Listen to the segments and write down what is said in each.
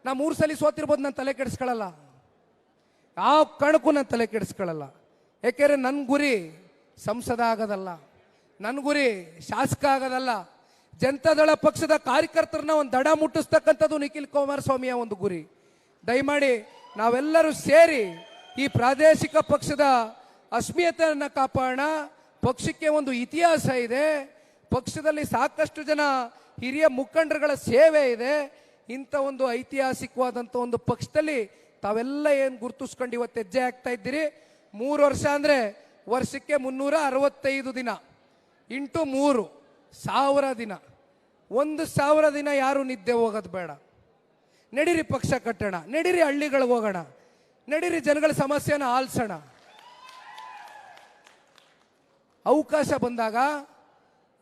ನಾ 3 ಸಲ ಸೋತಿರ್ಬೋದು, ನಾನು ತಲೆ ಕೆಡಿಸ್ಕೊಳ್ಳಲ್ಲ. ಯಾವ ಕಾರಣಕ್ಕೂ ನಾನು ತಲೆ ಕೆಡಿಸ್ಕೊಳ್ಳಲ್ಲ. ಯಾಕೆಂದ್ರೆ ನನ್ನ ಗುರಿ ಸಂಸದ ಆಗೋದಲ್ಲ, ನನ್ನ ಗುರಿ ಶಾಸಕ ಆಗೋದಲ್ಲ. ಜನತಾದಳ ಪಕ್ಷದ ಕಾರ್ಯಕರ್ತರನ್ನ ಒಂದು ದಡ ಮುಟ್ಟಿಸ್ತಕ್ಕಂಥದ್ದು ನಿಖಿಲ್ ಕುಮಾರಸ್ವಾಮಿಯ ಒಂದು ಗುರಿ. ದಯಮಾಡಿ ನಾವೆಲ್ಲರೂ ಸೇರಿ ಈ ಪ್ರಾದೇಶಿಕ ಪಕ್ಷದ ಅಸ್ಮಿತೆಯನ್ನು ಕಾಪಾಡೋಣ. ಪಕ್ಷಕ್ಕೆ ಒಂದು ಇತಿಹಾಸ ಇದೆ, ಪಕ್ಷದಲ್ಲಿ ಸಾಕಷ್ಟು ಜನ ಹಿರಿಯ ಮುಖಂಡರುಗಳ ಸೇವೆ ಇದೆ. ಇಂಥ ಒಂದು ಐತಿಹಾಸಿಕವಾದಂಥ ಒಂದು ಪಕ್ಷದಲ್ಲಿ ತಾವೆಲ್ಲ ಏನು ಗುರುತಿಸ್ಕೊಂಡು ಇವತ್ತು ಹೆಜ್ಜೆ ಆಗ್ತಾ ಇದ್ದೀರಿ. 3 ವರ್ಷ ಅಂದರೆ ವರ್ಷಕ್ಕೆ 365 ದಿನ ಇಂಟು 3 1000 ದಿನ. 1000 ದಿನ ಯಾರು ನಿದ್ದೆ ಹೋಗೋದು ಬೇಡ. ನಡೀರಿ ಪಕ್ಷ ಕಟ್ಟೋಣ, ನಡೀರಿ ಹಳ್ಳಿಗಳಿಗೆ ಹೋಗೋಣ, ನಡೀರಿ ಜನಗಳ ಸಮಸ್ಯೆನ ಆಲಿಸೋಣ. ಅವಕಾಶ ಬಂದಾಗ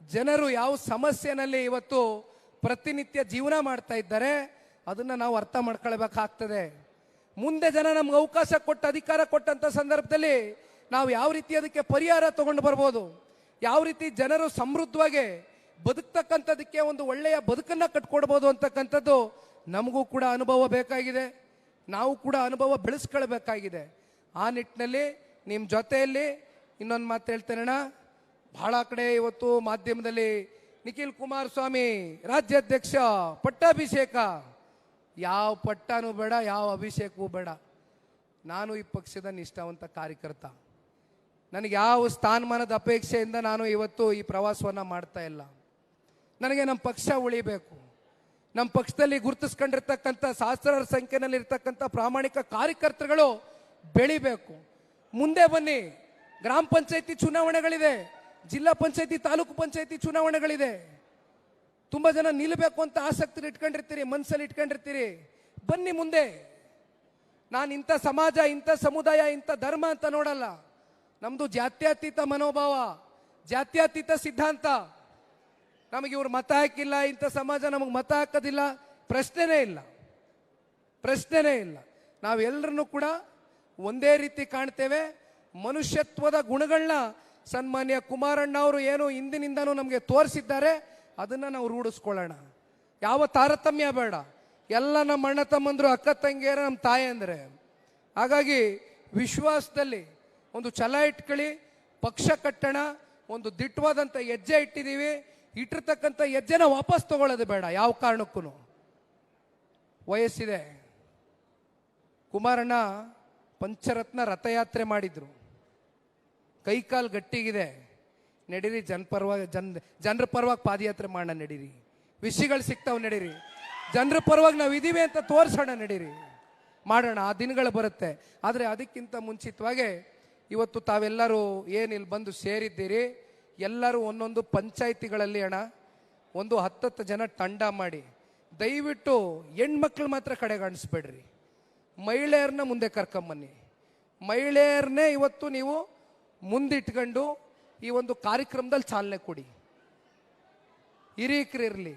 ಜನರು ಯಾವ ಸಮಸ್ಯೆನಲ್ಲಿ ಇವತ್ತು ಪ್ರತಿನಿತ್ಯ ಜೀವನ ಮಾಡ್ತಾ ಇದ್ದಾರೆ ಅದನ್ನು ನಾವು ಅರ್ಥ ಮಾಡ್ಕೊಳ್ಬೇಕಾಗ್ತದೆ. ಮುಂದೆ ಜನ ನಮ್ಗೆ ಅವಕಾಶ ಕೊಟ್ಟು ಅಧಿಕಾರ ಕೊಟ್ಟಂಥ ಸಂದರ್ಭದಲ್ಲಿ ನಾವು ಯಾವ ರೀತಿ ಅದಕ್ಕೆ ಪರಿಹಾರ ತಗೊಂಡು ಬರ್ಬೋದು, ಯಾವ ರೀತಿ ಜನರು ಸಮೃದ್ಧವಾಗಿ ಬದುಕ್ತಕ್ಕಂಥದಕ್ಕೆ ಒಂದು ಒಳ್ಳೆಯ ಬದುಕನ್ನು ಕಟ್ಕೊಡ್ಬೋದು ಅಂತಕ್ಕಂಥದ್ದು ನಮಗೂ ಕೂಡ ಅನುಭವ ಬೇಕಾಗಿದೆ. ನಾವು ಕೂಡ ಅನುಭವ ಬೆಳೆಸ್ಕೊಳ್ಬೇಕಾಗಿದೆ. ಆ ನಿಟ್ಟಿನಲ್ಲಿ ನಿಮ್ಮ ಜೊತೆಯಲ್ಲಿ ಇನ್ನೊಂದು ಮಾತು ಹೇಳ್ತೇನಣ್ಣ. ಬಹಳ ಕಡೆ ಇವತ್ತು ಮಾಧ್ಯಮದಲ್ಲಿ ನಿಖಿಲ್ ಕುಮಾರಸ್ವಾಮಿ ರಾಜ್ಯಾಧ್ಯಕ್ಷ ಪಟ್ಟಾಭಿಷೇಕ, ಯಾವ ಪಟ್ಟನೂ ಬೇಡ, ಯಾವ ಅಭಿಷೇಕವೂ ಬೇಡ. ನಾನು ಈ ಪಕ್ಷದ ನಿಷ್ಠಾವಂತ ಕಾರ್ಯಕರ್ತ. ನನಗೆ ಯಾವ ಸ್ಥಾನಮಾನದ ಅಪೇಕ್ಷೆಯಿಂದ ನಾನು ಇವತ್ತು ಈ ಪ್ರವಾಸವನ್ನು ಮಾಡ್ತಾ ಇಲ್ಲ. ನನಗೆ ನಮ್ಮ ಪಕ್ಷ ಉಳಿಬೇಕು. ನಮ್ಮ ಪಕ್ಷದಲ್ಲಿ ಗುರುತಿಸ್ಕೊಂಡಿರ್ತಕ್ಕಂಥ ಸಹಸ್ರಾರು ಸಂಖ್ಯೆಯಲ್ಲಿ ಇರ್ತಕ್ಕಂಥ ಪ್ರಾಮಾಣಿಕ ಕಾರ್ಯಕರ್ತರುಗಳು ಬೆಳಿಬೇಕು. ಮುಂದೆ ಬನ್ನಿ, ಗ್ರಾಮ ಪಂಚಾಯತಿ ಚುನಾವಣೆಗಳಿದೆ, ಜಿಲ್ಲಾ ಪಂಚಾಯತಿ ತಾಲೂಕು ಪಂಚಾಯತಿ ಚುನಾವಣೆಗಳಿದೆ. ತುಂಬ ಜನ ನಿಲ್ಲಬೇಕು ಅಂತ ಆಸಕ್ತಿ ಇಟ್ಕೊಂಡಿರ್ತೀರಿ, ಮನಸ್ಸಲ್ಲಿ ಇಟ್ಕೊಂಡಿರ್ತೀರಿ. ಬನ್ನಿ ಮುಂದೆ. ನಾನು ಇಂಥ ಸಮಾಜ, ಇಂಥ ಸಮುದಾಯ, ಇಂಥ ಧರ್ಮ ಅಂತ ನೋಡಲ್ಲ. ನಮ್ಮದು ಜಾತ್ಯತೀತ ಮನೋಭಾವ, ಜಾತ್ಯತೀತ ಸಿದ್ಧಾಂತ. ನಮಗೆ ಇವ್ರು ಮತ ಹಾಕಿಲ್ಲ, ಇಂಥ ಸಮಾಜ ನಮಗೆ ಮತ ಹಾಕೋದಿಲ್ಲ, ಪ್ರಶ್ನೆನೇ ಇಲ್ಲ, ಪ್ರಶ್ನೆನೇ ಇಲ್ಲ. ನಾವೆಲ್ಲರನ್ನು ಕೂಡ ಒಂದೇ ರೀತಿ ಕಾಣ್ತೇವೆ. ಮನುಷ್ಯತ್ವದ ಗುಣಗಳನ್ನ ಸನ್ಮಾನ್ಯ ಕುಮಾರಣ್ಣ ಅವರು ಏನು ಹಿಂದಿನಿಂದನೂ ನಮಗೆ ತೋರಿಸಿದ್ದಾರೆ, ಅದನ್ನು ನಾವು ರೂಢಿಸ್ಕೊಳ್ಳೋಣ. ಯಾವ ತಾರತಮ್ಯ ಬೇಡ. ಎಲ್ಲ ನಮ್ಮ ಅಣ್ಣ ತಮ್ಮಂದರು, ಅಕ್ಕ ತಂಗಿಯರ, ನಮ್ಮ ತಾಯಿ ಅಂದರೆ. ಹಾಗಾಗಿ ವಿಶ್ವಾಸದಲ್ಲಿ ಒಂದು ಛಲ ಇಟ್ಕೊಳ್ಳಿ, ಪಕ್ಷ ಕಟ್ಟೋಣ. ಒಂದು ದಿಟ್ಟವಾದಂಥ ಹೆಜ್ಜೆ ಇಟ್ಟಿದ್ದೀವಿ, ಇಟ್ಟಿರ್ತಕ್ಕಂಥ ಹೆಜ್ಜೆನ ವಾಪಸ್ ತಗೊಳ್ಳೋದು ಬೇಡ ಯಾವ ಕಾರಣಕ್ಕೂ. ವಯಸ್ಸಿದೆ. ಕುಮಾರಣ್ಣ ಪಂಚರತ್ನ ರಥಯಾತ್ರೆ ಮಾಡಿದ್ರು, ಕೈಕಾಲು ಗಟ್ಟಿಗಿದೆ. ನಡೀರಿ ಜನರ ಪರವಾಗಿ ಪಾದಯಾತ್ರೆ ಮಾಡೋಣ, ನಡೀರಿ. ವಿಷಯಗಳು ಸಿಗ್ತಾವೆ, ನಡೀರಿ. ಜನರ ಪರವಾಗಿ ನಾವು ಇದೀವಿ ಅಂತ ತೋರಿಸೋಣ, ನಡೀರಿ, ಮಾಡೋಣ. ಆ ದಿನಗಳು ಬರುತ್ತೆ. ಆದರೆ ಅದಕ್ಕಿಂತ ಮುಂಚಿತವಾಗಿ ಇವತ್ತು ತಾವೆಲ್ಲರೂ ಏನು ಇಲ್ಲಿ ಬಂದು ಸೇರಿದ್ದೀರಿ, ಎಲ್ಲರೂ ಒಂದೊಂದು ಪಂಚಾಯಿತಿಗಳಲ್ಲಿ ಅಣ್ಣ ಒಂದು 10 ಜನ ತಂಡ ಮಾಡಿ ದಯವಿಟ್ಟು ಹೆಣ್ಮಕ್ಳು ಮಾತ್ರ ಕಡೆಗಣಿಸ್ಬೇಡ್ರಿ. ಮಹಿಳೆಯರನ್ನ ಮುಂದೆ ಕರ್ಕೊಂಬನ್ನಿ. ಮಹಿಳೆಯರನ್ನೇ ಇವತ್ತು ನೀವು ಮುಂದಿಟ್ಕೊಂಡು ಈ ಒಂದು ಕಾರ್ಯಕ್ರಮದಲ್ಲಿ ಚಾಲನೆ ಕೊಡಿ. ಹಿರಿಯಕರಿರಲಿ,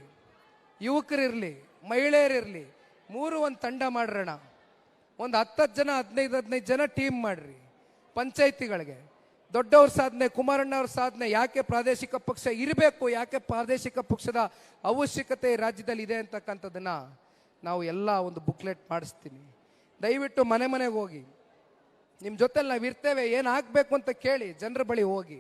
ಯುವಕರಿರಲಿ, ಮಹಿಳೆಯರಿರಲಿ, 3 ಒಂದು ತಂಡ ಮಾಡ್ರಣ. ಒಂದು 10 ಜನ, 15 ಜನ ಟೀಮ್ ಮಾಡ್ರಿ ಪಂಚಾಯಿತಿಗಳಿಗೆ. ದೊಡ್ಡವ್ರ ಸಾಧನೆ, ಕುಮಾರಣ್ಣ ಅವ್ರ ಸಾಧನೆ, ಯಾಕೆ ಪ್ರಾದೇಶಿಕ ಪಕ್ಷ ಇರಬೇಕು, ಯಾಕೆ ಪ್ರಾದೇಶಿಕ ಪಕ್ಷದ ಅವಶ್ಯಕತೆ ರಾಜ್ಯದಲ್ಲಿ ಇದೆ ಅಂತಕ್ಕಂಥದ್ದನ್ನು ನಾವು ಎಲ್ಲ ಒಂದು ಬುಕ್ಲೆಟ್ ಮಾಡಿಸ್ತೀನಿ. ದಯವಿಟ್ಟು ಮನೆ ಮನೆಗೆ ಹೋಗಿ, ನಿಮ್ಮ ಜೊತೆಲಿ ನಾವು ಇರ್ತೇವೆ, ಏನಾಗಬೇಕು ಅಂತ ಕೇಳಿ ಜನರ ಬಳಿ ಹೋಗಿ.